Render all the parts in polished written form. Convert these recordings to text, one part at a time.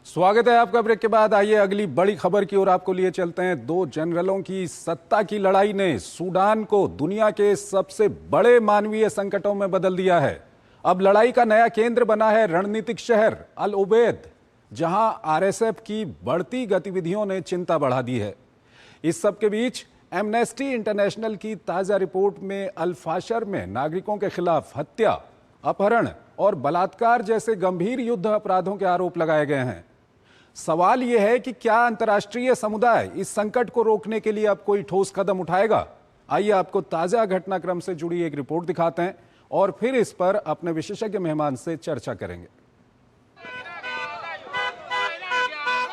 स्वागत है आपका। ब्रेक के बाद आइए अगली बड़ी खबर की ओर आपको लिए चलते हैं। दो जनरलों की सत्ता की लड़ाई ने सूडान को दुनिया के सबसे बड़े मानवीय संकटों में बदल दिया है। अब लड़ाई का नया केंद्र बना है रणनीतिक शहर अल उबैद, जहां आरएसएफ की बढ़ती गतिविधियों ने चिंता बढ़ा दी है। इस सब के बीच एमनेस्टी इंटरनेशनल की ताजा रिपोर्ट में अल फाशर में नागरिकों के खिलाफ हत्या, अपहरण और बलात्कार जैसे गंभीर युद्ध अपराधों के आरोप लगाए गए हैं। सवाल यह है कि क्या अंतर्राष्ट्रीय समुदाय इस संकट को रोकने के लिए अब कोई ठोस कदम उठाएगा? आइए आपको ताजा घटनाक्रम से जुड़ी एक रिपोर्ट दिखाते हैं और फिर इस पर अपने विशेषज्ञ मेहमान से चर्चा करेंगे।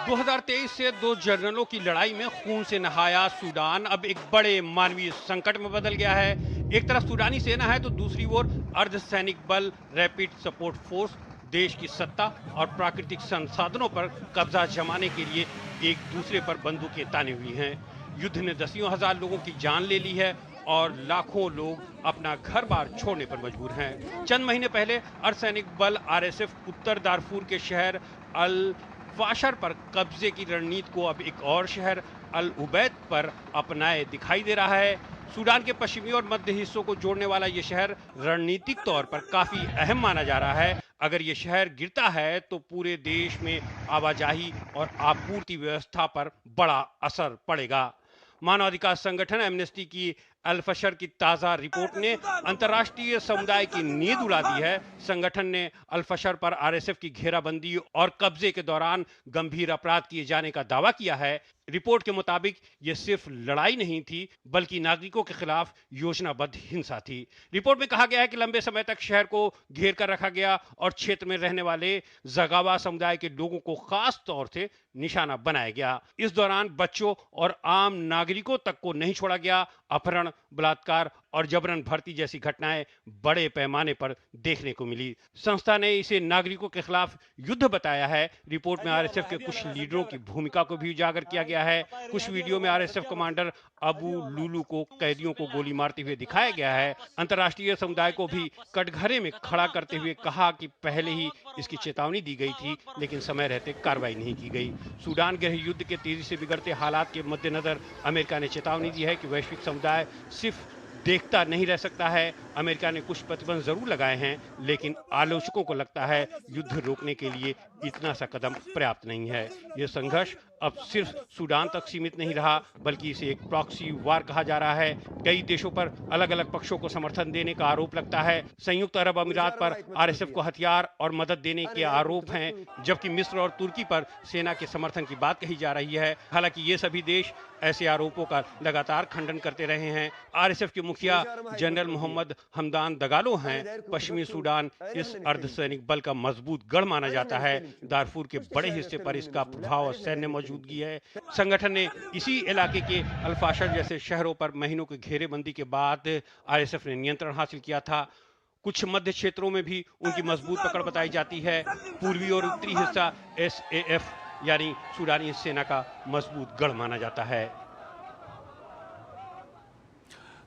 2023 से दो जनरलों की लड़ाई में खून से नहाया सूडान अब एक बड़े मानवीय संकट में बदल गया है। एक तरफ सूडानी सेना है तो दूसरी ओर अर्धसैनिक बल रैपिड सपोर्ट फोर्स देश की सत्ता और प्राकृतिक संसाधनों पर कब्जा जमाने के लिए एक दूसरे पर बंदूकें ताने हुई हैं। युद्ध ने दसियों हजार लोगों की जान ले ली है और लाखों लोग अपना घर बार छोड़ने पर मजबूर हैं। चंद महीने पहले अर्धसैनिक बल आरएसएफ उत्तर दारफूर के शहर अल फाशर पर कब्जे की रणनीति को अब एक और शहर अल उबैद पर अपनाए दिखाई दे रहा है। सूडान के पश्चिमी और मध्य हिस्सों को जोड़ने वाला यह शहर रणनीतिक तौर पर काफी अहम माना जा रहा है। अगर यह शहर गिरता है तो पूरे देश में आवाजाही और आपूर्ति व्यवस्था पर बड़ा असर पड़ेगा। मानवाधिकार संगठन एमनेस्टी की अल फशर की ताजा रिपोर्ट ने अंतर्राष्ट्रीय समुदाय की नींद उड़ा दी है। संगठन ने अल फशर पर आरएसएफ की घेराबंदी और कब्जे के दौरान गंभीर अपराध किए जाने का दावा किया है। रिपोर्ट के मुताबिक यह सिर्फ लड़ाई नहीं थी बल्कि नागरिकों के खिलाफ योजनाबद्ध हिंसा थी। रिपोर्ट में कहा गया है कि लंबे समय तक शहर को घेर कर रखा गया और क्षेत्र में रहने वाले जगावा समुदाय के लोगों को खास तौर से निशाना बनाया गया। इस दौरान बच्चों और आम नागरिकों तक को नहीं छोड़ा गया। अपहरण, बलात्कार और जबरन भर्ती जैसी घटनाएं बड़े पैमाने पर देखने को मिली। संस्था ने इसे नागरिकों के खिलाफ युद्ध बताया है। रिपोर्ट में आरएसएफ के कुछ लीडरों की भूमिका को भी उजागर किया गया है। कुछ वीडियो में आरएसएफ कमांडर अबू लुलू को कैदियों को गोली मारते हुए दिखाया गया है। अंतर्राष्ट्रीय समुदाय को भी कटघरे में खड़ा करते हुए कहा कि पहले ही इसकी चेतावनी दी गई थी लेकिन समय रहते कार्रवाई नहीं की गई। सूडान गृह युद्ध के तेजी से बिगड़ते हालात के मद्देनजर अमेरिका ने चेतावनी दी है कि वैश्विक समुदाय सिर्फ देखता नहीं रह सकता है। अमेरिका ने कुछ प्रतिबंध जरूर लगाए हैं लेकिन आलोचकों को लगता है युद्ध रोकने के लिए इतना सा कदम पर्याप्त नहीं है। यह संघर्ष अब सिर्फ सूडान तक सीमित नहीं रहा बल्कि इसे एक प्रॉक्सी वार कहा जा रहा है। कई देशों पर अलग अलग पक्षों को समर्थन देने का आरोप लगता है। संयुक्त अरब अमीरात पर आरएसएफ को हथियार और मदद देने के आरोप हैं, जबकि मिस्र और तुर्की पर सेना के समर्थन की बात कही जा रही है। हालांकि ये सभी देश ऐसे आरोपों का लगातार खंडन करते रहे हैं। आरएसएफ के मुखिया जनरल मोहम्मद हमदान दगालो हैं। पश्चिमी सूडान इस अर्धसैनिक बल का मजबूत गढ़ माना जाता है। दारफूर के बड़े हिस्से पर इसका प्रभाव और सैन्य मौजूदगी है। संगठन ने इसी इलाके के अल फाशर जैसे शहरों पर महीनों की घेरेबंदी के बाद आरएसएफ ने नियंत्रण हासिल किया था। कुछ मध्य क्षेत्रों में भी उनकी मजबूत पकड़ बताई जाती है। पूर्वी और उत्तरी हिस्सा एसएएफ यानी सूडानी सेना का मजबूत गढ़ माना जाता है।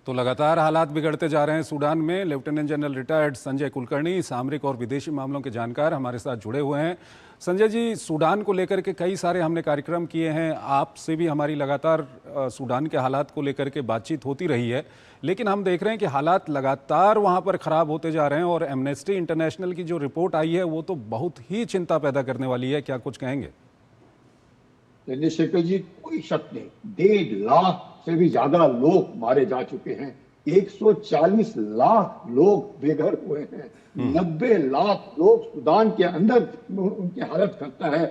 तो लगातार हालात बिगड़ते जा रहे हैं सूडान में। Lieutenant general retired Sanjay Kulkarni, सामरिक और विदेशी मामलों के जानकार, हमारे साथ जुड़े हुए हैं। संजय जी, सूडान को लेकर के कई सारे हमने कार्यक्रम किए हैं, आपसे भी हमारी लगातार सूडान के हालात को लेकर के बातचीत होती रही है, लेकिन हम देख रहे हैं कि हालात लगातार वहाँ पर ख़राब होते जा रहे हैं और एमनेस्टी इंटरनेशनल की जो रिपोर्ट आई है वो तो बहुत ही चिंता पैदा करने वाली है। क्या कुछ कहेंगे? चंद्रशेखर जी, कोई शक नहीं, 1.5 लाख से भी ज्यादा लोग मारे जा चुके हैं। 140 लाख लोग बेघर हुए हैं। 90 लाख लोग सूडान के अंदर उनकी हालत खस्ता है।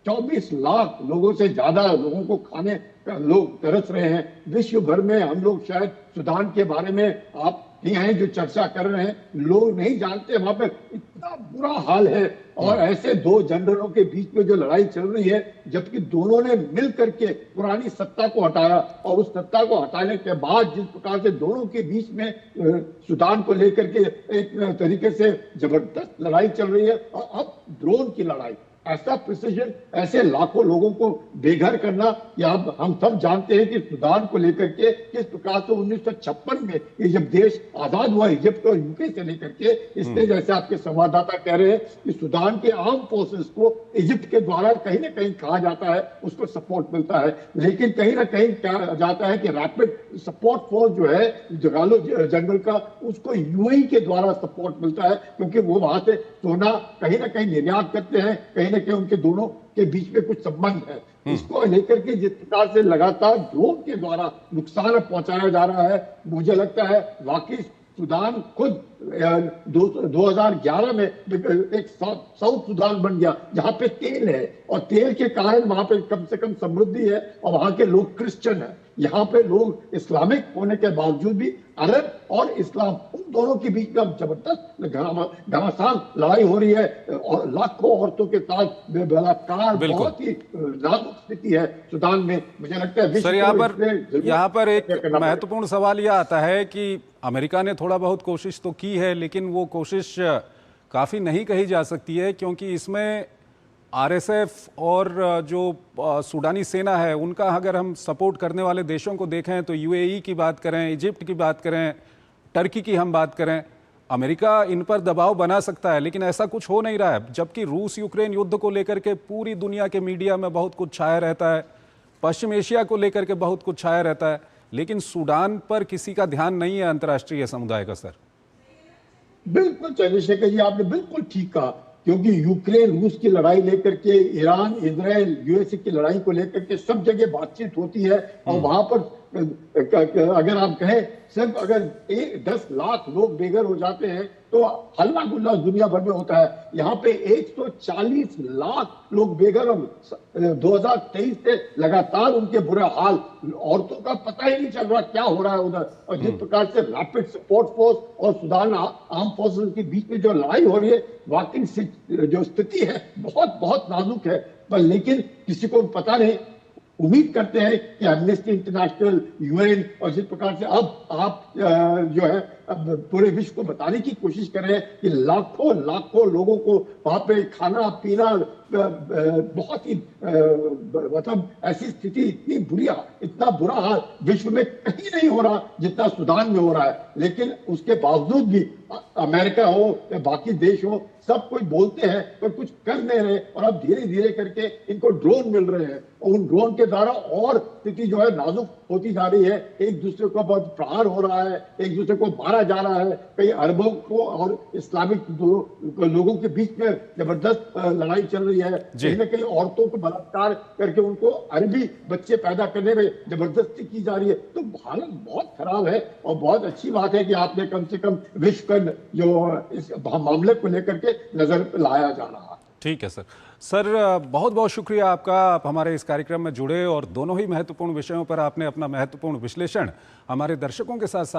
24 लाख लोगों से ज्यादा लोगों को खाने का लोग तरस रहे हैं। विश्व भर में हम लोग शायद सूडान के बारे में आप हैं जो चर्चा कर रहे हैं, लोग नहीं जानते वहां पर इतना बुरा हाल है। और ऐसे दो जनरलों के बीच में जो लड़ाई चल रही है, जबकि दोनों ने मिल करके पुरानी सत्ता को हटाया और उस सत्ता को हटाने के बाद जिस प्रकार से दोनों के बीच में सूडान को लेकर के एक तरीके से जबरदस्त लड़ाई चल रही है। और अब ड्रोन की लड़ाई, ऐसा प्रिसीजन, ऐसे लाखों लोगों को बेघर करना, कि आप हम सब जानते हैं कि सुडान को लेकर के किस प्रकार से 1956 में ये जब देश आजाद हुआ इजिप्ट और यूके से लेकर के, इसलिए जैसे आपके संवाददाता कह रहे हैं कि सुडान के आर्म फोर्सेस को इजिप्ट के द्वारा कहीं ना कहीं कहा जाता है, उसको सपोर्ट मिलता है, लेकिन कहीं ना कहीं कहा जाता है कि रैपिड सपोर्ट फोर्स जो है जगालो जंगल का, उसको यूएई के द्वारा सपोर्ट मिलता है, क्योंकि वो वहां से सोना कहीं ना कहीं निर्यात करते हैं, कहीं ना कहीं उनके दोनों के बीच में कुछ संबंध है। इसको लेकर के जिस प्रकार से लगातार ड्रोन के द्वारा नुकसान पहुंचाया जा रहा है, मुझे लगता है वाकई सुडान खुद 2011 में एक साउथ सुडान बन गया, जहां पे तेल है और तेल के कारण वहां पे कम से कम समृद्धि है, और वहां के लोग क्रिश्चियन है। यहाँ पे लोग इस्लामिक होने के बावजूद भी अरब और इस्लाम उन दोनों के बीच में जबरदस्त घमासान लड़ाई हो रही है, और लाखों औरतों के साथ बलात्कार, बहुत ही नाजुक स्थिति है सुडान में। मुझे लगता है सर, यहाँ पर एक महत्वपूर्ण सवाल यह आता है कि अमेरिका ने थोड़ा बहुत कोशिश तो की है, लेकिन वो कोशिश काफ़ी नहीं कही जा सकती है, क्योंकि इसमें आरएसएफ और जो सूडानी सेना है उनका अगर हम सपोर्ट करने वाले देशों को देखें तो यूएई की बात करें, इजिप्ट की बात करें, टर्की की हम बात करें, अमेरिका इन पर दबाव बना सकता है, लेकिन ऐसा कुछ हो नहीं रहा है। जबकि रूस यूक्रेन युद्ध को लेकर के पूरी दुनिया के मीडिया में बहुत कुछ छाया रहता है, पश्चिम एशिया को लेकर के बहुत कुछ छाया रहता है, लेकिन सूडान पर किसी का ध्यान नहीं है अंतर्राष्ट्रीय समुदाय का। सर बिल्कुल चंद्रशेखर जी, आपने बिल्कुल ठीक कहा, क्योंकि यूक्रेन रूस की लड़ाई लेकर के, ईरान इजराइल यूएसए की लड़ाई को लेकर के सब जगह बातचीत होती है, और वहां पर अगर आप कहें सिर्फ अगर 10 लाख लोग बेघर हो जाते हैं तो हल्ला गुल्ला दुनिया भर में होता है। यहाँ पे 140 लाख लोग बेघर, और 2023 से लगातार उनके बुरा हाल, औरतों का पता ही नहीं चल रहा क्या हो रहा है उधर। और जिस प्रकार से रैपिड सपोर्ट फोर्स और सुडान आर्म फोर्सेस के बीच में जो लड़ाई हो रही है, वाकई जो स्थिति है बहुत बहुत नाजुक है। पर लेकिन किसी को पता नहीं, उम्मीद करते हैं कि एमनेस्टी इंटरनेशनल, यूएन, और जिस प्रकार से अब आप जो है पूरे विश्व को बताने की कोशिश कर रहे हैं कि लाखों लाखों लोगों को वहां पे खाना पीना, बहुत ही मतलब ऐसी स्थिति, इतनी बुरी, इतना बुरा हाल विश्व में कहीं नहीं हो रहा जितना सुडान में हो रहा है। लेकिन उसके बावजूद भी अमेरिका हो या बाकी देश हो, सब कोई बोलते हैं पर कुछ कर नहीं रहे, और अब धीरे धीरे करके इनको ड्रोन मिल रहे हैं, और उन ड्रोन के द्वारा और स्थिति जो है नाजुक होती जा रही है। एक दूसरे को बहुत प्रहार हो रहा है, एक दूसरे को मारा जा रहा है, कई अरबों को और इस्लामिक लोगों के बीच में जबरदस्त लड़ाई चल रही है। कहीं ना कहीं औरतों को बलात्कार करके उनको अरबी बच्चे पैदा करने में जबरदस्ती की जा रही है। तो हालत बहुत खराब है, और बहुत अच्छी बात है कि आपने कम से कम विश्व का जो इस मामले को लेकर के नजर लाया जा रहा है। ठीक है सर। सर बहुत बहुत शुक्रिया आपका, आप हमारे इस कार्यक्रम में जुड़े और दोनों ही महत्वपूर्ण विषयों पर आपने अपना महत्वपूर्ण विश्लेषण हमारे दर्शकों के साथ